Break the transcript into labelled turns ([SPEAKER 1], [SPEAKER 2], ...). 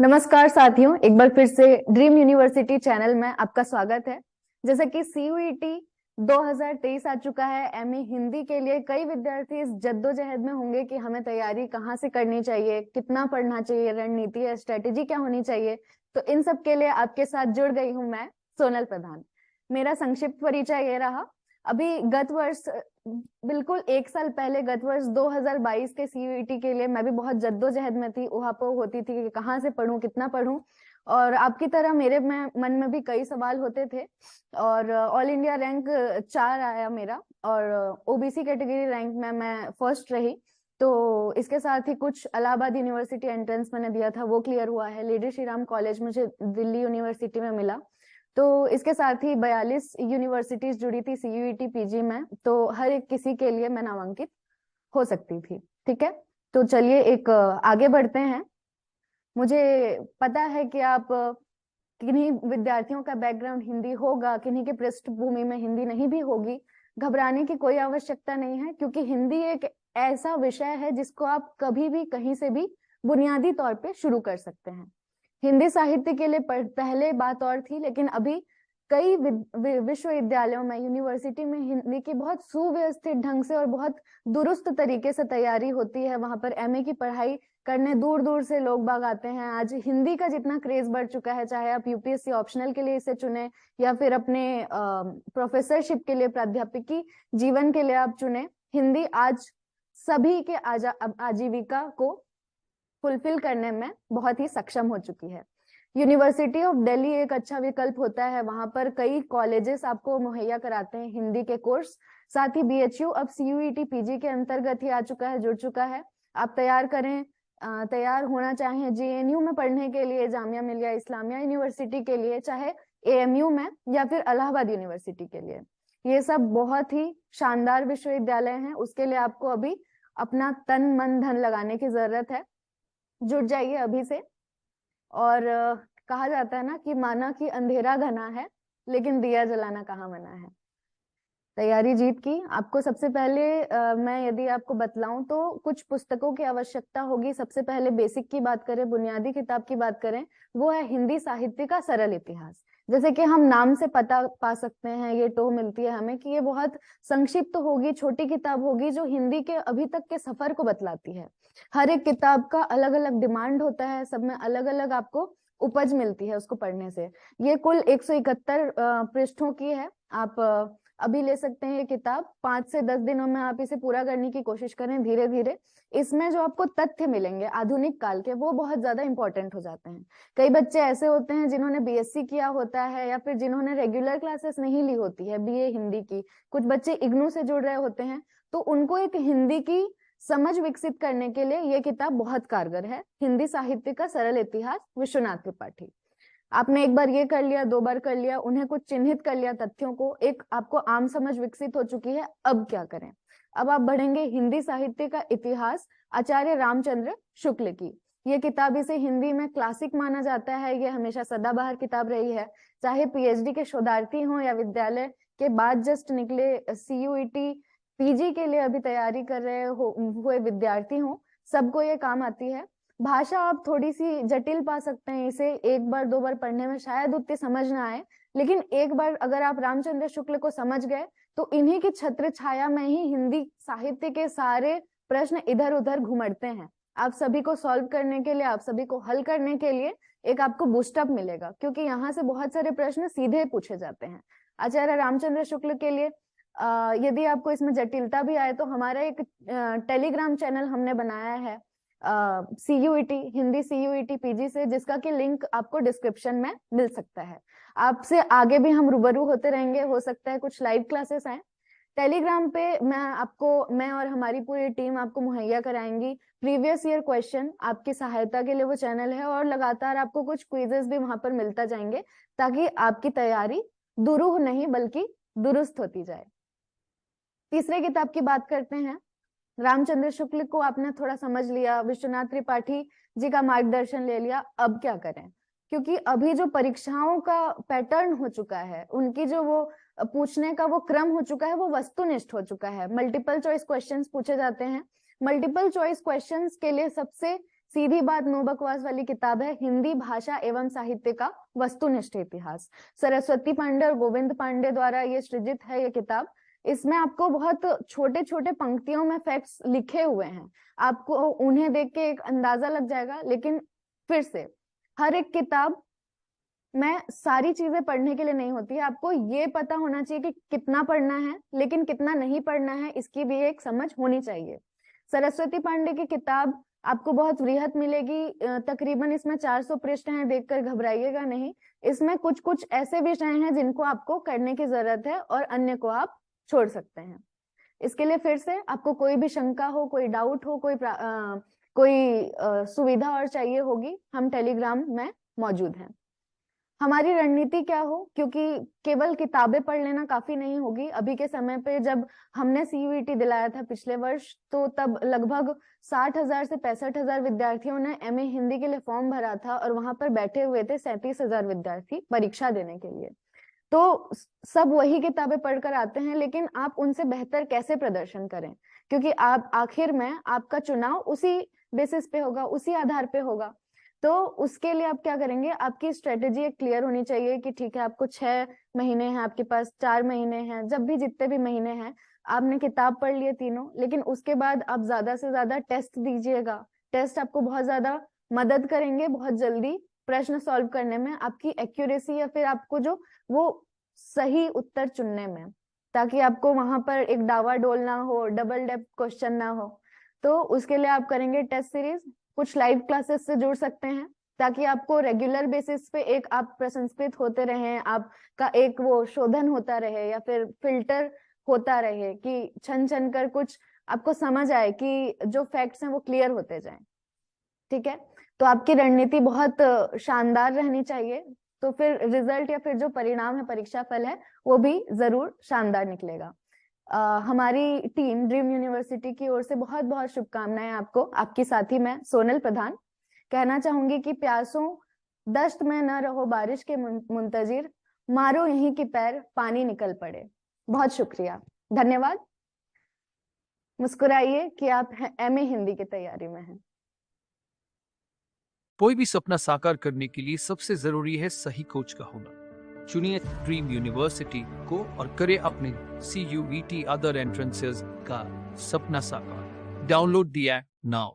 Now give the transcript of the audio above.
[SPEAKER 1] नमस्कार साथियों, एक बार फिर से ड्रीम यूनिवर्सिटी चैनल में आपका स्वागत है। जैसे कि सीयूईटी 2023 आ चुका है, एमए हिंदी के लिए कई विद्यार्थी इस जद्दोजहद में होंगे कि हमें तैयारी कहाँ से करनी चाहिए, कितना पढ़ना चाहिए, रणनीति या स्ट्रेटेजी क्या होनी चाहिए। तो इन सब के लिए आपके साथ जुड़ गई हूँ मैं, सोनल प्रधान। मेरा संक्षिप्त परिचय ये रहा। अभी गत वर्ष, बिल्कुल एक साल पहले, गत वर्ष 2022 के सीयूईटी के लिए मैं भी बहुत जद्दोजहद में थी, उहापोह होती थी कि कहाँ से पढूं, कितना पढूं। और आपकी तरह मेरे मन में भी कई सवाल होते थे। और ऑल इंडिया रैंक 4 आया मेरा, और ओबीसी कैटेगरी रैंक में मैं फर्स्ट रही। तो इसके साथ ही कुछ इलाहाबाद यूनिवर्सिटी एंट्रेंस मैंने दिया था, वो क्लियर हुआ है। लेडी श्री राम कॉलेज मुझे दिल्ली यूनिवर्सिटी में मिला। तो इसके साथ ही 42 यूनिवर्सिटीज जुड़ी थी सीयूईटी पीजी में, तो हर एक किसी के लिए मैं नामांकित हो सकती थी। ठीक है, तो चलिए एक आगे बढ़ते हैं। मुझे पता है कि आप किन्हीं विद्यार्थियों का बैकग्राउंड हिंदी होगा, किन्हीं की पृष्ठभूमि में हिंदी नहीं भी होगी। घबराने की कोई आवश्यकता नहीं है, क्योंकि हिंदी एक ऐसा विषय है जिसको आप कभी भी कहीं से भी बुनियादी तौर पे शुरू कर सकते हैं। हिंदी साहित्य के लिए पहले बात और थी, लेकिन अभी कई विश्वविद्यालयों में, यूनिवर्सिटी में हिंदी की बहुत सुव्यवस्थित ढंग से और बहुत दुरुस्त तरीके से तैयारी होती है। वहां पर एमए की पढ़ाई करने दूर दूर से लोग बाग आते हैं। आज हिंदी का जितना क्रेज बढ़ चुका है, चाहे आप यूपीएससी ऑप्शनल के लिए इसे चुने या फिर अपने प्रोफेसरशिप के लिए, प्राध्यापकी जीवन के लिए आप चुने, हिंदी आज सभी के आजीविका को फुलफिल करने में बहुत ही सक्षम हो चुकी है। यूनिवर्सिटी ऑफ दिल्ली एक अच्छा विकल्प होता है। वहां पर कई कॉलेजेस आपको मुहैया कराते हैं हिंदी के कोर्स। साथ ही बीएचयू अब सीयूईटी पीजी के अंतर्गत ही आ चुका है, जुड़ चुका है। आप तैयार होना चाहें जेएनयू में पढ़ने के लिए, जामिया मिलिया इस्लामिया यूनिवर्सिटी के लिए, चाहे एएमयू में या फिर इलाहाबाद यूनिवर्सिटी के लिए, ये सब बहुत ही शानदार विश्वविद्यालय हैं। उसके लिए आपको अभी अपना तन मन धन लगाने की जरूरत है। जुट जाइए अभी से। और कहा जाता है ना कि माना कि अंधेरा घना है, लेकिन दिया जलाना कहाँ मना है। तैयारी जीत की। आपको सबसे पहले मैं यदि आपको बतलाऊं तो कुछ पुस्तकों की आवश्यकता होगी। सबसे पहले बेसिक की बात करें, बुनियादी किताब की बात करें, वो है हिंदी साहित्य का सरल इतिहास। जैसे कि हम नाम से पता पा सकते हैं, ये टोह मिलती है हमें कि ये बहुत संक्षिप्त होगी, छोटी किताब होगी, जो हिंदी के अभी तक के सफर को बतलाती है। हर एक किताब का अलग अलग डिमांड होता है, सब में अलग अलग आपको उपज मिलती है उसको पढ़ने से। ये कुल 171 पृष्ठों की है। आप अभी ले सकते हैं ये किताब। 5 से 10 दिनों में आप इसे पूरा करने की कोशिश करें धीरे धीरे। इसमें जो आपको तथ्य मिलेंगे आधुनिक काल के, वो बहुत ज्यादा इंपॉर्टेंट हो जाते हैं। कई बच्चे ऐसे होते हैं जिन्होंने बीएससी किया होता है, या फिर जिन्होंने रेगुलर क्लासेस नहीं ली होती है बीए हिंदी की, कुछ बच्चे इग्नू से जुड़ रहे होते हैं, तो उनको एक हिंदी की समझ विकसित करने के लिए ये किताब बहुत कारगर है। हिंदी साहित्य का सरल इतिहास, विश्वनाथ त्रिपाठी। आपने एक बार ये कर लिया, 2 बार कर लिया, उन्हें कुछ चिन्हित कर लिया तथ्यों को, एक आपको आम समझ विकसित हो चुकी है। अब क्या करें? अब आप बढ़ेंगे हिंदी साहित्य का इतिहास, आचार्य रामचंद्र शुक्ल की। ये किताब, इसे हिंदी में क्लासिक माना जाता है। ये हमेशा सदाबहार किताब रही है। चाहे पीएचडी के शोधार्थी हों या विद्यालय के बाद जस्ट निकले सीयूईटी पीजी के लिए अभी तैयारी कर रहे हुए विद्यार्थी हों, सबको ये काम आती है। भाषा आप थोड़ी सी जटिल पा सकते हैं, इसे 1 बार 2 बार पढ़ने में शायद उतनी समझ ना आए, लेकिन एक बार अगर आप रामचंद्र शुक्ल को समझ गए तो इन्हीं की छत्र छाया में ही हिंदी साहित्य के सारे प्रश्न इधर उधर घुमड़ते हैं। आप सभी को सॉल्व करने के लिए, आप सभी को हल करने के लिए एक आपको बूस्टअप मिलेगा, क्योंकि यहाँ से बहुत सारे प्रश्न सीधे पूछे जाते हैं। आचार्य रामचंद्र शुक्ल के लिए यदि आपको इसमें जटिलता भी आए तो हमारा एक टेलीग्राम चैनल हमने बनाया है सीयूईटी हिंदी सीयूईटी पीजी से, जिसका कि लिंक आपको डिस्क्रिप्शन में मिल सकता है। आपसे आगे भी हम रूबरू होते रहेंगे, हो सकता है कुछ लाइव क्लासेस आए। टेलीग्राम पे मैं और हमारी पूरी टीम आपको मुहैया कराएंगी प्रीवियस ईयर क्वेश्चन। आपकी सहायता के लिए वो चैनल है, और लगातार आपको कुछ क्विजेस भी वहां पर मिलता जाएंगे, ताकि आपकी तैयारी दुरूह नहीं बल्कि दुरुस्त होती जाए। तीसरे किताब की बात करते हैं। रामचंद्र शुक्ल को आपने थोड़ा समझ लिया, विश्वनाथ त्रिपाठी जी का मार्गदर्शन ले लिया, अब क्या करें? क्योंकि अभी जो परीक्षाओं का पैटर्न हो चुका है, उनकी जो वो पूछने का वो क्रम हो चुका है, वो वस्तुनिष्ठ हो चुका है। मल्टीपल चॉइस क्वेश्चंस पूछे जाते हैं। मल्टीपल चॉइस क्वेश्चंस के लिए सबसे सीधी बात नो बकवास वाली किताब है हिंदी भाषा एवं साहित्य का वस्तुनिष्ठ इतिहास। सरस्वती पांडे और गोविंद पांडे द्वारा ये सृजित है ये किताब। इसमें आपको बहुत छोटे छोटे पंक्तियों में फैक्ट्स लिखे हुए हैं, आपको उन्हें देख के एक अंदाजा लग जाएगा। लेकिन फिर से हर एक किताब में सारी चीजें पढ़ने के लिए नहीं होती है, आपको ये पता होना चाहिए कि कितना पढ़ना है, लेकिन कितना नहीं पढ़ना है इसकी भी एक समझ होनी चाहिए। सरस्वती पांडे की किताब आपको बहुत वृहत मिलेगी, तकरीबन इसमें 400 पृष्ठ हैं, देखकर घबराइएगा नहीं। इसमें कुछ कुछ ऐसे विषय हैं जिनको आपको करने की जरूरत है और अन्य को आप छोड़ सकते हैं। इसके लिए फिर से आपको कोई भी शंका हो, कोई डाउट हो, कोई सुविधा और चाहिए होगी, हम टेलीग्राम में मौजूद हैं। हमारी रणनीति क्या हो, क्योंकि केवल किताबें पढ़ लेना काफी नहीं होगी। अभी के समय पे जब हमने CUET दिलाया था पिछले वर्ष, तो तब लगभग 60,000 से 65,000 विद्यार्थियों ने MA हिंदी के लिए फॉर्म भरा था और वहां पर बैठे हुए थे 37,000 विद्यार्थी परीक्षा देने के लिए। तो सब वही किताबें पढ़कर आते हैं, लेकिन आप उनसे बेहतर कैसे प्रदर्शन करें, क्योंकि आप आखिर में आपका चुनाव उसी बेसिस पे होगा, उसी आधार पे होगा। तो उसके लिए आप क्या करेंगे, आपकी स्ट्रेटेजी एक क्लियर होनी चाहिए कि ठीक है, आपको 6 महीने हैं, आपके पास 4 महीने हैं, जब भी जितने भी महीने हैं, आपने किताब पढ़ लिए तीनों, लेकिन उसके बाद आप ज्यादा से ज्यादा टेस्ट दीजिएगा। टेस्ट आपको बहुत ज्यादा मदद करेंगे बहुत जल्दी प्रश्न सॉल्व करने में, आपकी एक्यूरेसी या फिर आपको जो वो सही उत्तर चुनने में, ताकि आपको वहां पर एक डावाडोल ना हो, डबल डेप्थ क्वेश्चन ना हो। तो उसके लिए आप करेंगे टेस्ट सीरीज, कुछ लाइव क्लासेस से जुड़ सकते हैं, ताकि आपको रेगुलर बेसिस पे एक आप प्रसंस्कृत होते रहें, आपका एक वो शोधन होता रहे या फिर फिल्टर होता रहे कि छन छन कर कुछ आपको समझ आए कि जो फैक्ट्स हैं वो क्लियर होते जाएं। ठीक है, तो आपकी रणनीति बहुत शानदार रहनी चाहिए, तो फिर रिजल्ट या फिर जो परिणाम है, परीक्षा फल है, वो भी जरूर शानदार निकलेगा। हमारी टीम ड्रीम यूनिवर्सिटी की ओर से बहुत बहुत शुभकामनाएं आपको। आपकी साथी मैं सोनल प्रधान कहना चाहूंगी कि प्यासों दश्त में न रहो बारिश के मुंतजिर, मारो यहीं की पैर पानी निकल पड़े। बहुत शुक्रिया, धन्यवाद। मुस्कुराइए कि आप MA हिंदी की तैयारी में हैं।
[SPEAKER 2] कोई भी सपना साकार करने के लिए सबसे जरूरी है सही कोच का होना। चुनिए ड्रीम यूनिवर्सिटी को और करें अपने CUET अदर एंट्रेंसेस का सपना साकार। Download the app now.